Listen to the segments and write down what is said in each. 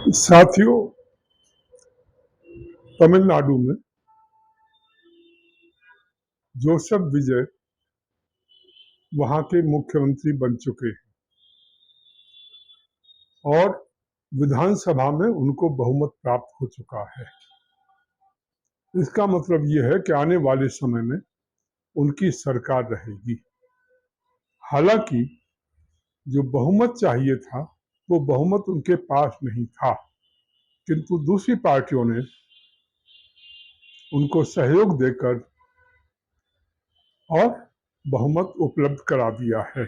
साथियों, तमिलनाडु में जोसेफ विजय वहां के मुख्यमंत्री बन चुके हैं और विधानसभा में उनको बहुमत प्राप्त हो चुका है। इसका मतलब यह है कि आने वाले समय में उनकी सरकार रहेगी। हालांकि जो बहुमत चाहिए था वो बहुमत उनके पास नहीं था, किंतु दूसरी पार्टियों ने उनको सहयोग देकर और बहुमत उपलब्ध करा दिया है।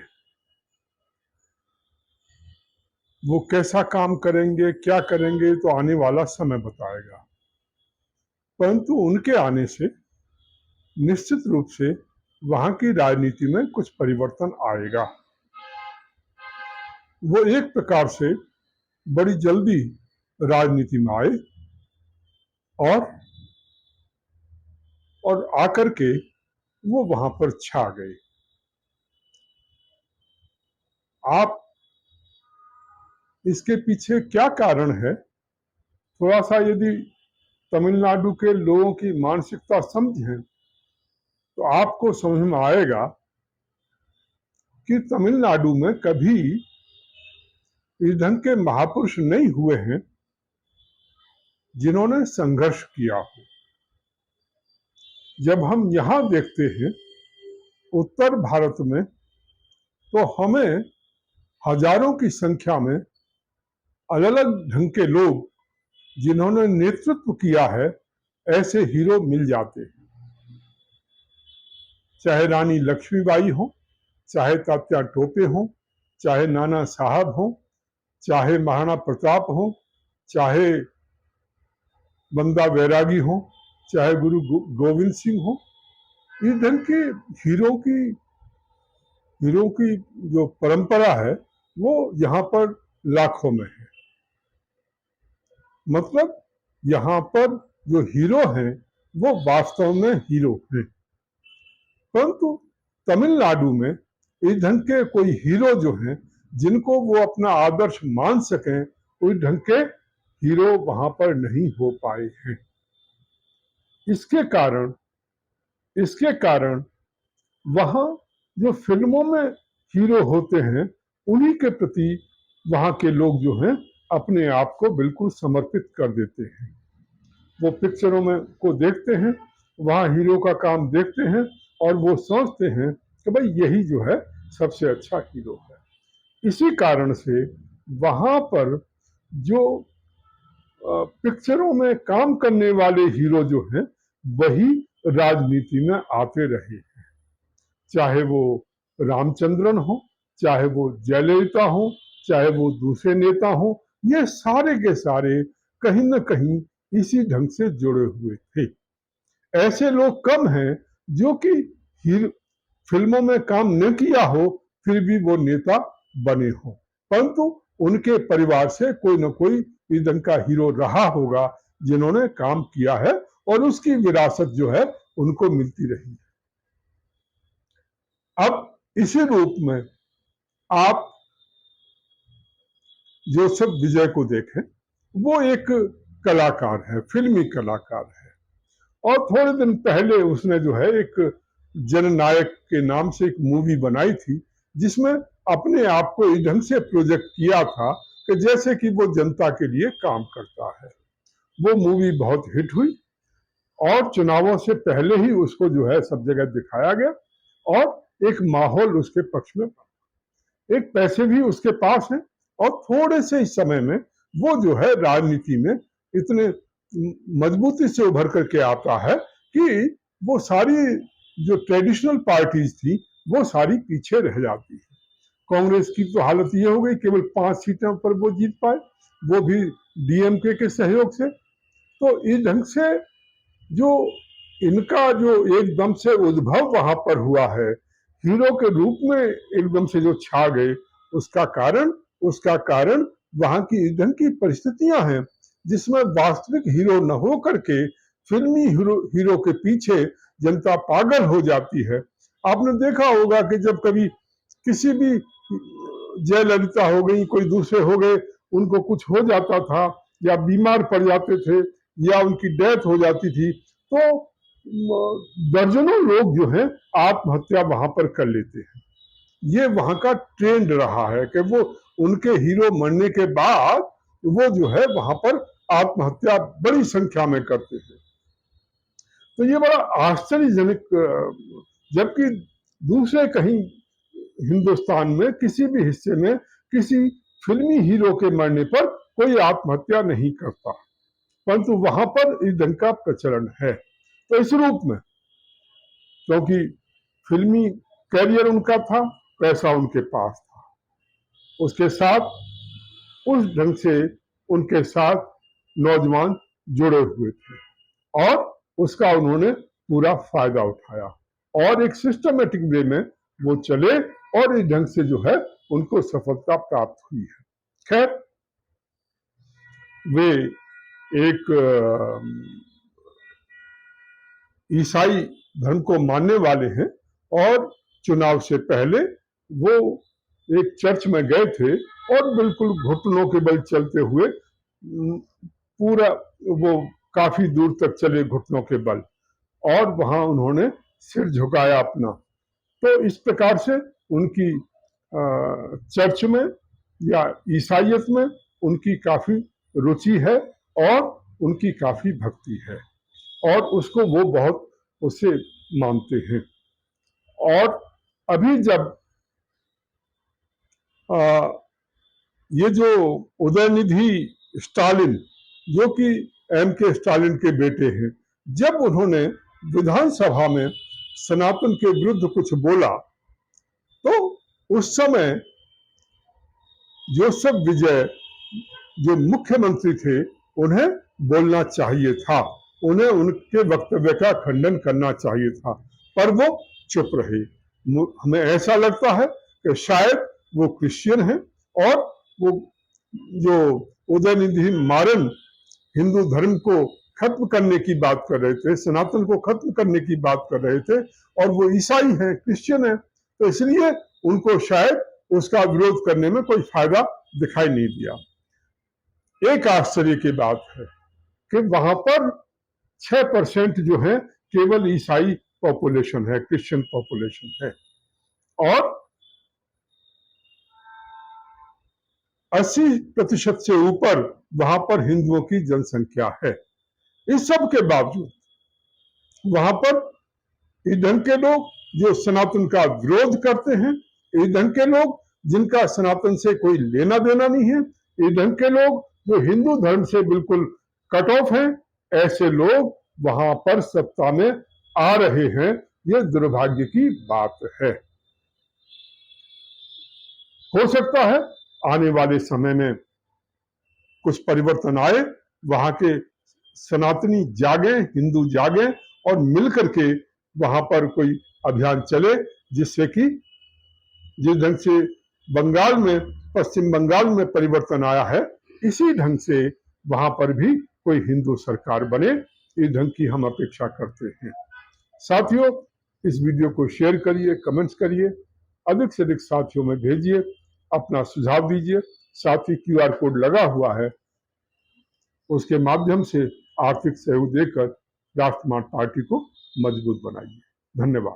वो कैसा काम करेंगे, क्या करेंगे, तो आने वाला समय बताएगा। परंतु उनके आने से निश्चित रूप से वहां की राजनीति में कुछ परिवर्तन आएगा। वो एक प्रकार से बड़ी जल्दी राजनीति में आए और आकर के वो वहां पर छा गए। आप इसके पीछे क्या कारण है, थोड़ा सा यदि तमिलनाडु के लोगों की मानसिकता समझें तो आपको समझ में आएगा कि तमिलनाडु में कभी इस ढंग के महापुरुष नहीं हुए हैं जिन्होंने संघर्ष किया हो। जब हम यहां देखते हैं उत्तर भारत में, तो हमें हजारों की संख्या में अलग अलग ढंग के लोग जिन्होंने नेतृत्व किया है, ऐसे हीरो मिल जाते हैं। चाहे रानी लक्ष्मीबाई हो, चाहे तात्या टोपे हो, चाहे नाना साहब हो, चाहे महाराणा प्रताप हो, चाहे बंदा बैरागी हो, चाहे गुरु गोविंद सिंह हो। इस ढंग के हीरो की जो परंपरा है वो यहाँ पर लाखों में है। मतलब यहाँ पर जो हीरो हैं वो वास्तव में हीरो हैं। परंतु तमिलनाडु में इस ढंग के कोई हीरो जो हैं जिनको वो अपना आदर्श मान सकें, उस ढंग के हीरो वहां पर नहीं हो पाए हैं। इसके कारण वहां जो फिल्मों में हीरो होते हैं, उन्हीं के प्रति वहां के लोग जो हैं अपने आप को बिल्कुल समर्पित कर देते हैं। वो पिक्चरों में को देखते हैं, वहां हीरो का काम देखते हैं और वो सोचते हैं कि भाई यही जो है सबसे अच्छा हीरो है। इसी कारण से वहां पर जो पिक्चरों में काम करने वाले हीरो जो हैं वही राजनीति में आते रहे हैं। चाहे वो रामचंद्रन हो, चाहे वो जयललिता हो, चाहे वो दूसरे नेता हो, ये सारे के सारे कहीं न कहीं इसी ढंग से जुड़े हुए थे। ऐसे लोग कम हैं जो कि फिल्मों में काम न किया हो फिर भी वो नेता बने हो, परंतु उनके परिवार से कोई न कोई इस ढंग का हीरो रहा होगा जिन्होंने काम किया है और उसकी विरासत जो है उनको मिलती रही है। अब इसी रूप में आप जोसेफ विजय को देखें, वो एक कलाकार है, फिल्मी कलाकार है, और थोड़े दिन पहले उसने जो है एक जननायक के नाम से एक मूवी बनाई थी जिसमें अपने आप को इस ढंग से प्रोजेक्ट किया था कि जैसे कि वो जनता के लिए काम करता है। वो मूवी बहुत हिट हुई और चुनावों से पहले ही उसको जो है सब जगह दिखाया गया और एक माहौल उसके पक्ष में बना। एक पैसे भी उसके पास हैं और थोड़े से ही समय में वो जो है राजनीति में इतने मजबूती से उभर करके आता है कि वो सारी जो ट्रेडिशनल पार्टीज थी वो सारी पीछे रह जाती है। कांग्रेस की तो हालत ये हो गई, केवल 5 सीटों पर वो जीत पाए, वो भी डीएमके के सहयोग से। तो इस ढंग से जो इनका जो एकदम से उद्भव वहां पर हुआ है, हीरो के रूप में एकदम से जो छा गए, उसका कारण वहां की इस ढंग की परिस्थितियां हैं जिसमें वास्तविक हीरो न हो करके फिल्मी हीरो के पीछे जनता पागल हो जाती है। आपने देखा होगा कि जब कभी किसी भी जयललिता हो गई, कोई दूसरे हो गए, उनको कुछ हो जाता था या बीमार पड़ जाते थे या उनकी डेथ हो जाती थी, तो दर्जनों लोग जो है आत्महत्या वहां पर कर लेते हैं। ये वहां का ट्रेंड रहा है कि वो उनके हीरो मरने के बाद वो जो है वहां पर आत्महत्या बड़ी संख्या में करते हैं। तो ये बड़ा आश्चर्यजनक, जबकि दूसरे कहीं हिंदुस्तान में किसी भी हिस्से में किसी फिल्मी हीरो के मरने पर कोई आत्महत्या नहीं करता, परंतु वहां पर इस ढंग का प्रचलन है। तो इस रूप में, क्योंकि फिल्मी कैरियर उनका था, पैसा उनके पास था, उसके साथ उस ढंग से उनके साथ नौजवान जुड़े हुए थे और उसका उन्होंने पूरा फायदा उठाया और एक सिस्टमेटिक वे में वो चले और इस ढंग से जो है उनको सफलता प्राप्त हुई है। खैर, वे एक ईसाई धर्म को मानने वाले हैं और चुनाव से पहले वो एक चर्च में गए थे और बिल्कुल घुटनों के बल चलते हुए पूरा वो काफी दूर तक चले घुटनों के बल और वहां उन्होंने सिर झुकाया अपना। तो इस प्रकार से उनकी चर्च में या ईसाइयत में उनकी काफी रुचि है और उनकी काफी भक्ति है और उसको वो बहुत उसे मानते हैं। और अभी जब ये जो उदयनिधि स्टालिन, जो कि M.K. स्टालिन के बेटे हैं, जब उन्होंने विधानसभा में सनातन के विरुद्ध कुछ बोला तो उस समय जोसेफ विजय जो मुख्यमंत्री थे उन्हें बोलना चाहिए था, उन्हें उनके वक्तव्य का खंडन करना चाहिए था, पर वो चुप रहे। हमें ऐसा लगता है कि शायद वो क्रिश्चियन हैं और वो जो उदयनिधि मारन हिंदू धर्म को खत्म करने की बात कर रहे थे, सनातन को खत्म करने की बात कर रहे थे और वो ईसाई हैं, क्रिश्चियन हैं, तो इसलिए उनको शायद उसका विरोध करने में कोई फायदा दिखाई नहीं दिया। एक आश्चर्य की बात है कि वहां पर 6% जो है केवल ईसाई पॉपुलेशन है, क्रिश्चियन पॉपुलेशन है और 80% से ऊपर वहां पर हिंदुओं की जनसंख्या है। इस सब के बावजूद वहां पर इस ढंग के लोग जो सनातन का विरोध करते हैं, इस ढंग के लोग जिनका सनातन से कोई लेना देना नहीं है, इस ढंग के लोग जो हिंदू धर्म से बिल्कुल कट ऑफ हैं, ऐसे लोग वहां पर सत्ता में आ रहे हैं। ये दुर्भाग्य की बात है। हो सकता है आने वाले समय में कुछ परिवर्तन आए, वहां के सनातनी जागे, हिंदू जागे और मिलकर के वहां पर कोई अभियान चले जिससे कि जिस ढंग से बंगाल में, पश्चिम बंगाल में परिवर्तन आया है, इसी ढंग से वहां पर भी कोई हिंदू सरकार बने, इस ढंग की हम अपेक्षा करते हैं। साथियों, इस वीडियो को शेयर करिए, कमेंट्स करिए, अधिक से अधिक साथियों में भेजिए, अपना सुझाव दीजिए। साथ ही QR कोड लगा हुआ है, उसके माध्यम से आर्थिक सहयोग देकर राष्ट्रवाद पार्टी को मजबूत बनाइए। धन्यवाद।